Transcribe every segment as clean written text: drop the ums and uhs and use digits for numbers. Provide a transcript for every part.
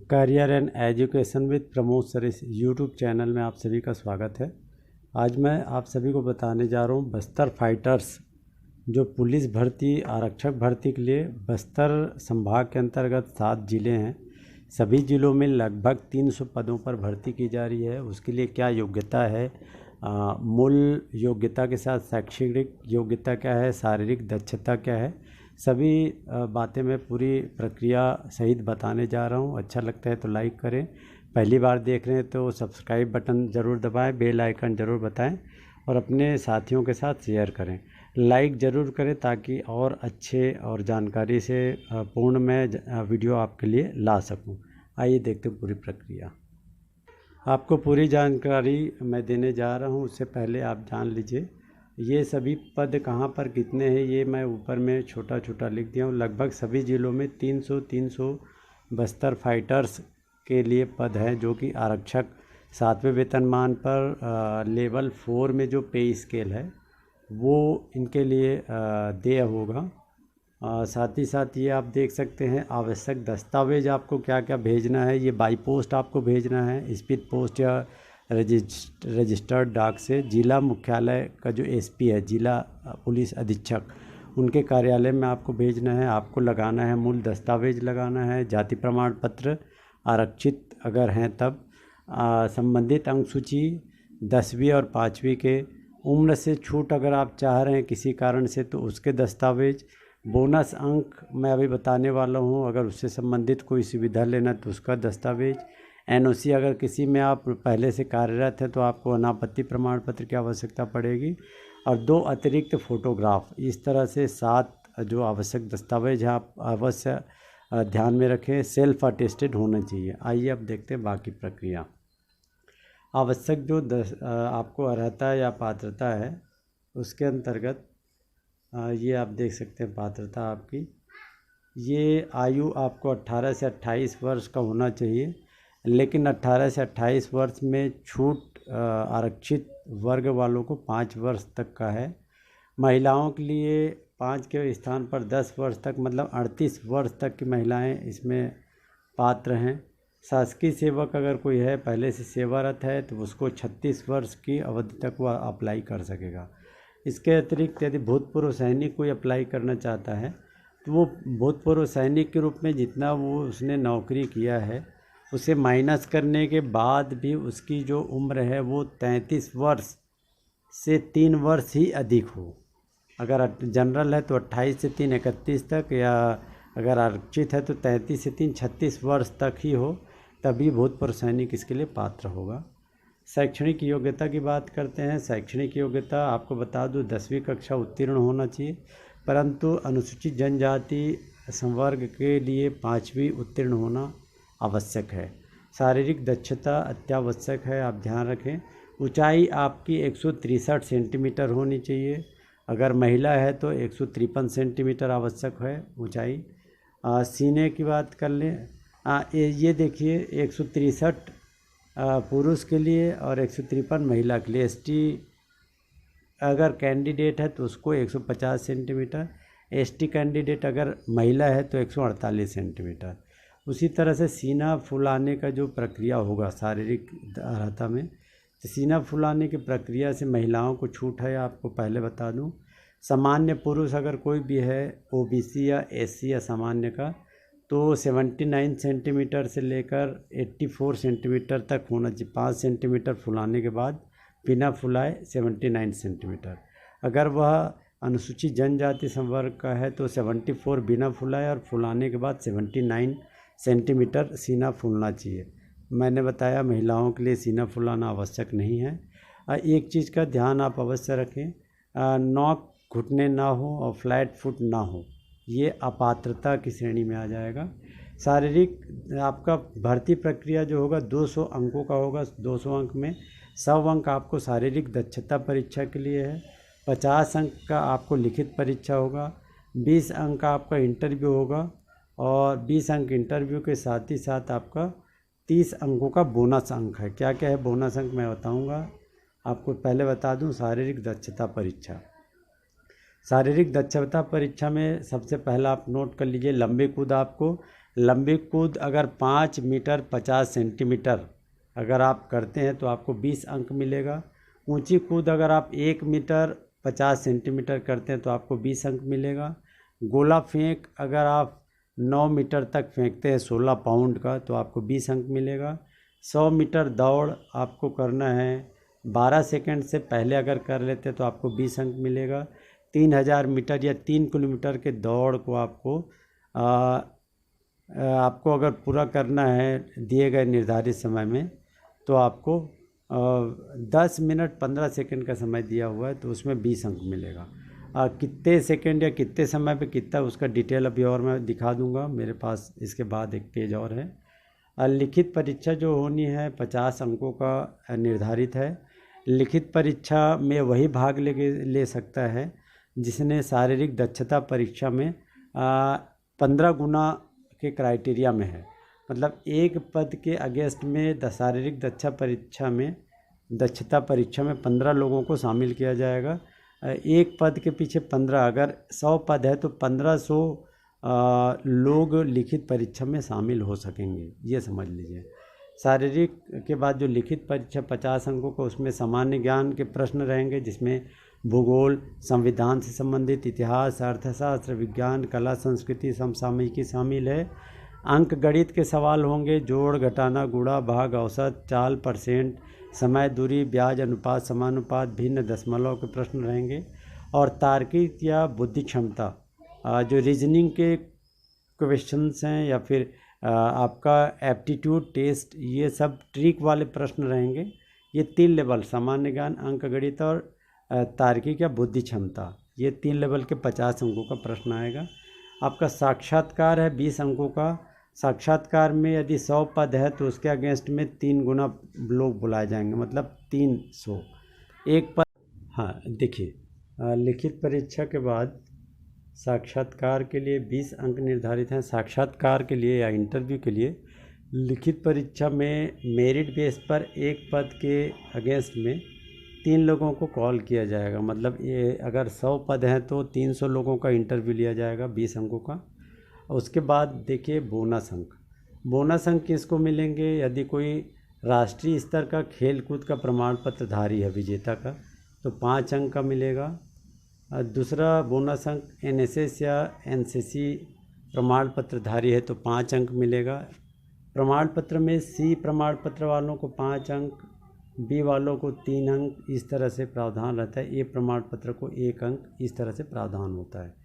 Career and education with Pramod sir इस YouTube channel में आप सभी का स्वागत है। आज मैं आप सभी को बताने जा रहा हूँ बस्तर फाइटर्स जो पुलिस भर्ती आरक्षक भर्ती के लिए बस्तर संभाग के अंतर्गत 7 ज़िले हैं। सभी ज़िलों में लगभग 300 पदों पर भर्ती की जा रही है। उसके लिए क्या योग्यता है, मूल योग्यता के साथ शैक्षणिक योग्यता क्या है, शारीरिक दक्षता क्या है, सभी बातें मैं पूरी प्रक्रिया सहित बताने जा रहा हूं। अच्छा लगता है तो लाइक करें, पहली बार देख रहे हैं तो सब्सक्राइब बटन ज़रूर दबाएं, बेल आइकन ज़रूर बताएं और अपने साथियों के साथ शेयर करें। लाइक ज़रूर करें ताकि और अच्छे और जानकारी से पूर्ण मैं वीडियो आपके लिए ला सकूं। आइए देखते हैं पूरी प्रक्रिया। आपको पूरी जानकारी मैं देने जा रहा हूं, उससे पहले आप जान लीजिए ये सभी पद कहाँ पर कितने हैं। ये मैं ऊपर में छोटा छोटा लिख दिया हूँ। लगभग सभी ज़िलों में 300 बस्तर फाइटर्स के लिए पद हैं जो कि आरक्षक 7वें वेतनमान पर लेवल 4 में जो पे स्केल है वो इनके लिए देय होगा। साथ ही साथ ये आप देख सकते हैं आवश्यक दस्तावेज आपको क्या क्या भेजना है। ये बाई पोस्ट आपको भेजना है, स्पीड पोस्ट या रजिस्टर्ड डाक से। जिला मुख्यालय का जो एसपी है, जिला पुलिस अधीक्षक, उनके कार्यालय में आपको भेजना है। आपको लगाना है, मूल दस्तावेज लगाना है, जाति प्रमाण पत्र, आरक्षित अगर हैं तब, संबंधित अंक सूची 10वीं और 5वीं के, उम्र से छूट अगर आप चाह रहे हैं किसी कारण से तो उसके दस्तावेज, बोनस अंक मैं अभी बताने वाला हूं, अगर उससे संबंधित कोई सुविधा लेना तो उसका दस्तावेज, एनओसी अगर किसी में आप पहले से कार्यरत हैं तो आपको अनापत्ति प्रमाण पत्र की आवश्यकता पड़ेगी, और 2 अतिरिक्त फ़ोटोग्राफ। इस तरह से 7 जो आवश्यक दस्तावेज हैं आप अवश्य ध्यान में रखें, सेल्फ अटेस्टेड होना चाहिए। आइए अब देखते हैं बाकी प्रक्रिया। आवश्यक जो आपको अर्हता या पात्रता है उसके अंतर्गत ये आप देख सकते हैं पात्रता आपकी, ये आयु आपको 18 से 28 वर्ष का होना चाहिए, लेकिन 18 से 28 वर्ष में छूट आरक्षित वर्ग वालों को 5 वर्ष तक का है। महिलाओं के लिए 5 के स्थान पर 10 वर्ष तक, मतलब 38 वर्ष तक की महिलाएं इसमें पात्र हैं। शासकीय सेवक अगर कोई है, पहले से सेवारत है, तो उसको 36 वर्ष की अवधि तक वह अप्लाई कर सकेगा। इसके अतिरिक्त यदि भूतपूर्व सैनिक कोई अप्लाई करना चाहता है तो वो भूतपूर्व सैनिक के रूप में जितना वो उसने नौकरी किया है उसे माइनस करने के बाद भी उसकी जो उम्र है वो 33 वर्ष से 3 वर्ष ही अधिक हो। अगर जनरल है तो 28 से 3 31 तक, या अगर आरक्षित है तो 33 से 3 36 वर्ष तक ही हो, तभी भूतपूर्व सैनिक इसके लिए पात्र होगा। शैक्षणिक योग्यता की बात करते हैं। शैक्षणिक योग्यता आपको बता दूं 10वीं कक्षा उत्तीर्ण होना चाहिए, परंतु अनुसूचित जनजाति संवर्ग के लिए 5वीं उत्तीर्ण होना आवश्यक है। शारीरिक दक्षता अत्यावश्यक है, आप ध्यान रखें। ऊंचाई आपकी 163 सेंटीमीटर होनी चाहिए, अगर महिला है तो 153 सेंटीमीटर आवश्यक है ऊंचाई। सीने की बात कर लें, ये देखिए 163 पुरुष के लिए और 153 महिला के लिए। एसटी अगर कैंडिडेट है तो उसको 150 सेंटीमीटर, एसटी कैंडिडेट अगर महिला है तो 148 सेंटीमीटर। उसी तरह से सीना फुलाने का जो प्रक्रिया होगा शारीरिक अर्हता में, तो सीना फुलाने की प्रक्रिया से महिलाओं को छूट है, आपको पहले बता दूं। सामान्य पुरुष अगर कोई भी है, ओबीसी या एससी या सामान्य का, तो 79 सेंटीमीटर से लेकर 84 सेंटीमीटर तक होना चाहिए। 5 सेंटीमीटर फुलाने के बाद बिना फुलाए 79 सेंटीमीटर। अगर वह अनुसूचित जनजाति संवर्ग का है तो 74 बिना फुलाए और फुलाने के बाद 79 सेंटीमीटर सीना फूलना चाहिए। मैंने बताया महिलाओं के लिए सीना फुलाना आवश्यक नहीं है। एक चीज़ का ध्यान आप अवश्य रखें, नोक घुटने ना हो और फ्लैट फुट ना हो, ये अपात्रता की श्रेणी में आ जाएगा। शारीरिक आपका भर्ती प्रक्रिया जो होगा 200 अंकों का होगा। 200 अंक में 100 अंक आपको शारीरिक दक्षता परीक्षा के लिए है, 50 अंक का आपको लिखित परीक्षा होगा, 20 अंक का आपका इंटरव्यू होगा, और 20 अंक इंटरव्यू के साथ ही साथ आपका 30 अंकों का बोनस अंक है। क्या क्या है बोनस अंक मैं बताऊंगा आपको। पहले बता दूं शारीरिक दक्षता परीक्षा। शारीरिक दक्षता परीक्षा में सबसे पहला आप नोट कर लीजिए, लंबे कूद आपको लंबी कूद अगर 5 मीटर 50 सेंटीमीटर अगर आप करते हैं तो आपको 20 अंक मिलेगा। ऊंची कूद अगर आप 1 मीटर 50 सेंटीमीटर करते हैं तो आपको 20 अंक मिलेगा। गोला फेंक अगर आप 9 मीटर तक फेंकते हैं 16 पाउंड का तो आपको 20 अंक मिलेगा। 100 मीटर दौड़ आपको करना है 12 सेकंड से पहले अगर कर लेते हैं तो आपको 20 अंक मिलेगा। 3000 मीटर या 3 किलोमीटर के दौड़ को आपको अगर पूरा करना है दिए गए निर्धारित समय में तो आपको 10 मिनट 15 सेकंड का समय दिया हुआ है तो उसमें 20 अंक मिलेगा। कितने सेकंड या कितने समय पे कितना उसका डिटेल अभी और मैं दिखा दूंगा, मेरे पास इसके बाद एक पेज और है। लिखित परीक्षा जो होनी है 50 अंकों का निर्धारित है। लिखित परीक्षा में वही भाग ले सकता है जिसने शारीरिक दक्षता परीक्षा में 15 गुना के क्राइटेरिया में है। मतलब एक पद के अगेंस्ट में शारीरिक दक्षता परीक्षा में 15 लोगों को शामिल किया जाएगा। एक पद के पीछे 15, अगर 100 पद है तो 1500 लोग लिखित परीक्षा में शामिल हो सकेंगे, ये समझ लीजिए। शारीरिक के बाद जो लिखित परीक्षा 50 अंकों का उसमें सामान्य ज्ञान के प्रश्न रहेंगे जिसमें भूगोल, संविधान से संबंधित, इतिहास, अर्थशास्त्र, विज्ञान, कला, संस्कृति, समसामयिकी शामिल है। अंक गणित के सवाल होंगे, जोड़, घटाना, गुणा, भाग, औसत, चाल, परसेंट, समय, दूरी, ब्याज, अनुपात, समानुपात, भिन्न, दशमलव के प्रश्न रहेंगे। और तार्किक या बुद्धि क्षमता जो रीजनिंग के क्वेश्चंस हैं या फिर आपका एप्टीट्यूड टेस्ट, ये सब ट्रिक वाले प्रश्न रहेंगे। ये 3 लेवल, सामान्य ज्ञान, अंक गणित और तार्किक या बुद्धि क्षमता, ये 3 लेवल के 50 अंकों का प्रश्न आएगा। आपका साक्षात्कार है 20 अंकों का। साक्षात्कार में यदि 100 पद है तो उसके अगेंस्ट में 3 गुना लोग बुलाए जाएंगे, मतलब 300 एक पद। हाँ देखिए, लिखित परीक्षा के बाद साक्षात्कार के लिए 20 अंक निर्धारित हैं। साक्षात्कार के लिए या इंटरव्यू के लिए लिखित परीक्षा में मेरिट बेस पर एक पद के अगेंस्ट में 3 लोगों को कॉल किया जाएगा। मतलब ये अगर 100 पद हैं तो 300 लोगों का इंटरव्यू लिया जाएगा 20 अंकों का। उसके बाद देखिए बोनस अंक। बोनस अंक किसको मिलेंगे? यदि कोई राष्ट्रीय स्तर का खेल कूद का प्रमाण पत्रधारी है विजेता का तो 5 अंक का मिलेगा। दूसरा बोनस अंक NSS या NCC प्रमाण पत्रधारी है तो 5 अंक मिलेगा। प्रमाण पत्र में C प्रमाण पत्र वालों को 5 अंक, B वालों को 3 अंक, इस तरह से प्रावधान रहता है। A प्रमाण पत्र को 1 अंक, इस तरह से प्रावधान होता है।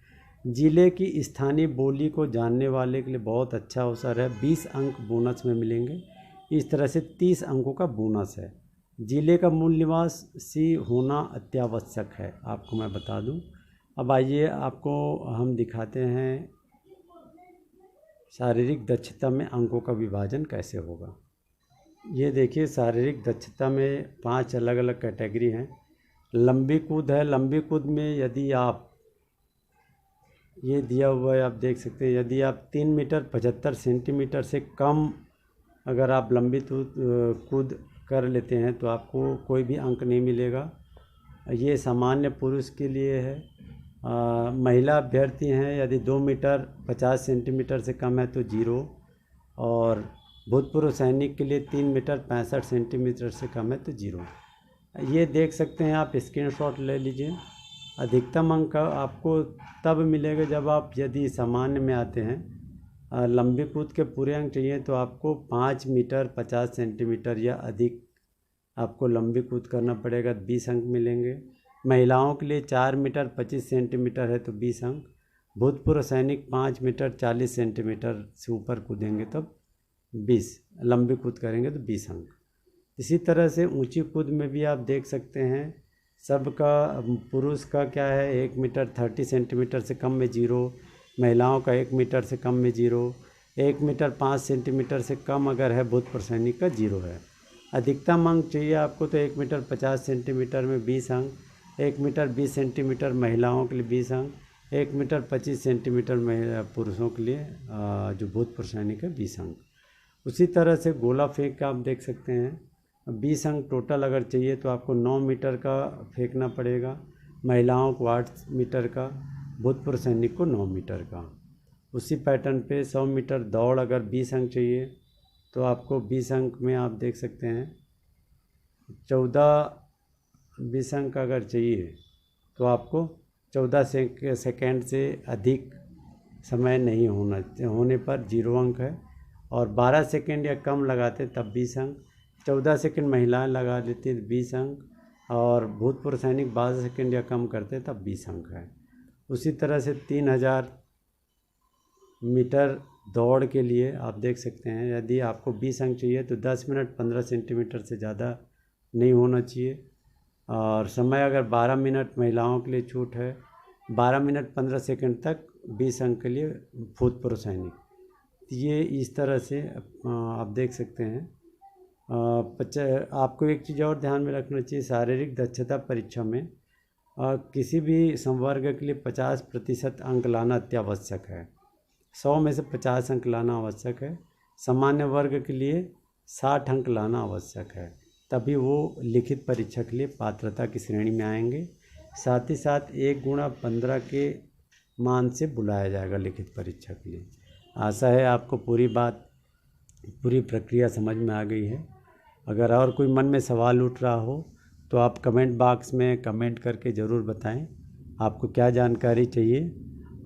जिले की स्थानीय बोली को जानने वाले के लिए बहुत अच्छा अवसर है, 20 अंक बोनस में मिलेंगे। इस तरह से 30 अंकों का बोनस है। जिले का मूल निवासी होना अत्यावश्यक है, आपको मैं बता दूं। अब आइए आपको हम दिखाते हैं शारीरिक दक्षता में अंकों का विभाजन कैसे होगा। ये देखिए, शारीरिक दक्षता में 5 अलग अलग कैटेगरी हैं। लंबी कूद है। लंबी कूद में यदि आप, ये दिया हुआ है आप देख सकते हैं, यदि आप 3 मीटर 75 सेंटीमीटर से कम अगर आप लंबी कूद कर लेते हैं तो आपको कोई भी अंक नहीं मिलेगा। ये सामान्य पुरुष के लिए है। महिला अभ्यर्थी हैं, यदि 2 मीटर 50 सेंटीमीटर से कम है तो 0। और भूतपूर्व सैनिक के लिए 3 मीटर 65 सेंटीमीटर से कम है तो 0। ये देख सकते हैं आप, स्क्रीनशॉट ले लीजिए। अधिकतम अंक आपको तब मिलेगा जब आप यदि सामान्य में आते हैं। लंबी कूद के पूरे अंक चाहिए तो आपको 5 मीटर 50 सेंटीमीटर या अधिक आपको लंबी कूद करना पड़ेगा, 20 अंक मिलेंगे। महिलाओं के लिए 4 मीटर 25 सेंटीमीटर है तो 20 अंक। भूतपूर्व सैनिक 5 मीटर 40 सेंटीमीटर से ऊपर कूदेंगे तब 20, लंबी कूद करेंगे तो 20 अंक। इसी तरह से ऊंची कूद में भी आप देख सकते हैं, सबका पुरुष का क्या है, 1 मीटर 30 सेंटीमीटर से कम में 0, महिलाओं का 1 मीटर से कम में 0, 1 मीटर 5 सेंटीमीटर से कम अगर है भूतपूर्व सैनिक का 0 है। अधिकतम अंक चाहिए आपको तो 1 मीटर 50 सेंटीमीटर में 20 अंक, 1 मीटर 20 सेंटीमीटर महिलाओं के लिए 20 अंक, 1 मीटर 25 सेंटीमीटर पुरुषों के लिए जो भूतपूर्व सैनिक है 20 अंक। उसी तरह से गोला फेंक का आप देख सकते हैं, 20 अंक टोटल अगर चाहिए तो आपको 9 मीटर का फेंकना पड़ेगा, महिलाओं को 8 मीटर का, भूतपूर्व सैनिक को 9 मीटर का। उसी पैटर्न पे 100 मीटर दौड़ अगर 20 अंक चाहिए तो आपको 20 अंक में आप देख सकते हैं 20 अंक अगर चाहिए तो आपको 14 सेकेंड से अधिक समय नहीं होने पर 0 अंक है, और 12 सेकेंड या कम लगाते तब 20 अंक, 14 सेकेंड महिलाएं लगा लेती 20 अंक, और भूतपूर्व सैनिक 12 सेकेंड या कम करते तब 20 अंक है। उसी तरह से 3000 मीटर दौड़ के लिए आप देख सकते हैं यदि आपको 20 अंक चाहिए तो 10 मिनट 15 सेंटीमीटर से ज़्यादा नहीं होना चाहिए, और समय अगर 12 मिनट महिलाओं के लिए छूट है, 12 मिनट 15 सेकंड तक 20 अंक के लिए भूतपूर्व सैनिक। ये इस तरह से आप देख सकते हैं। आपको एक चीज़ और ध्यान में रखना चाहिए, शारीरिक दक्षता परीक्षा में किसी भी संवर्ग के लिए 50% अंक लाना अत्यावश्यक है। 100 में से 50 अंक लाना आवश्यक है। सामान्य वर्ग के लिए 60 अंक लाना आवश्यक है, तभी वो लिखित परीक्षा के लिए पात्रता की श्रेणी में आएंगे। साथ ही साथ 1/15 के मान से बुलाया जाएगा लिखित परीक्षा के लिए। आशा है आपको पूरी प्रक्रिया समझ में आ गई है। अगर और कोई मन में सवाल उठ रहा हो तो आप कमेंट बॉक्स में कमेंट करके ज़रूर बताएं आपको क्या जानकारी चाहिए,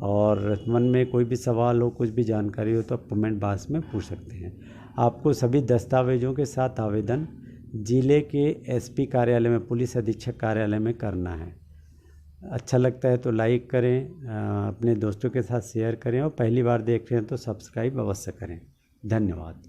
और मन में कोई भी सवाल हो, कुछ भी जानकारी हो तो आप कमेंट बॉक्स में पूछ सकते हैं। आपको सभी दस्तावेज़ों के साथ आवेदन ज़िले के एसपी कार्यालय में, पुलिस अधीक्षक कार्यालय में करना है। अच्छा लगता है तो लाइक करें, अपने दोस्तों के साथ शेयर करें, और पहली बार देख रहे हैं तो सब्सक्राइब अवश्य करें। धन्यवाद।